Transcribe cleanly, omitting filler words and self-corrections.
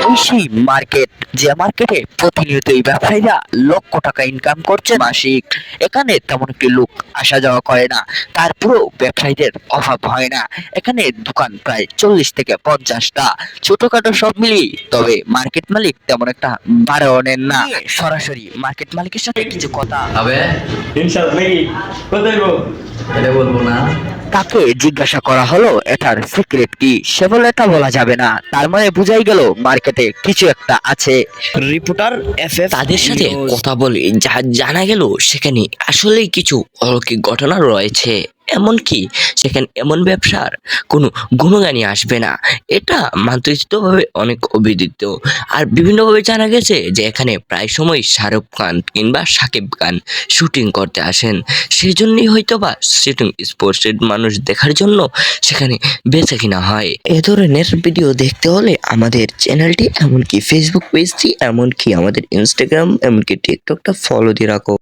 এই সেই মার্কেট, যে মার্কেটে প্রতিনিয়তই ব্যবসায়ীরা লক্ষ টাকা ইনকাম করছে মাসিক। এখানে তেমন একটি লোক আসা যাওয়া করে না, তারপরেও ব্যবসায়ীদের অভাব হয় না। এখানে দোকান প্রায় 40 থেকে 50টা, ছোটখাটো সব মিলিয়ে। তবে মার্কেট মালিক তেমন একটা ভাড়াও নেন না। সরাসরি মার্কেট মালিকের সাথে কিছু কথা হবে ইনশাআল্লাহ নাকি কোথায় গো? এটা বলবো না। তাকে জিজ্ঞাসা করা হলো এটার সিক্রেট কি, সে বলে এটা বলা যাবে না। তার মানে বুঝাই গেল মার্কেটে কিছু একটা আছে। রিপোর্টার এফএফ তাদের সাথে কথা বলে যা জানা গেল সেখানে আসলেই কিছু অলৌকিক ঘটনা রয়েছে। এমনকি সেখানে এমন ব্যবসার কোনো গুণগানই আসবে না, এটা মাত্রাতিরিক্তভাবে অনেক অভিদিত। আর বিভিন্নভাবে জানা গেছে যে এখানে প্রায় সময় শাহরুখ খান কিংবা সাকিব খান শুটিং করতে আসেন। সেই জন্যই হয়তো বা শুটিং স্পোর্টসের মানুষ দেখার জন্য সেখানে বেচা কিনা হয়। এ ধরনের ভিডিও দেখতে হলে আমাদের চ্যানেলটি, এমনকি ফেসবুক পেজটি, এমনকি আমাদের ইনস্টাগ্রাম, এমনকি টিকটকটা ফলো দিয়ে রাখো।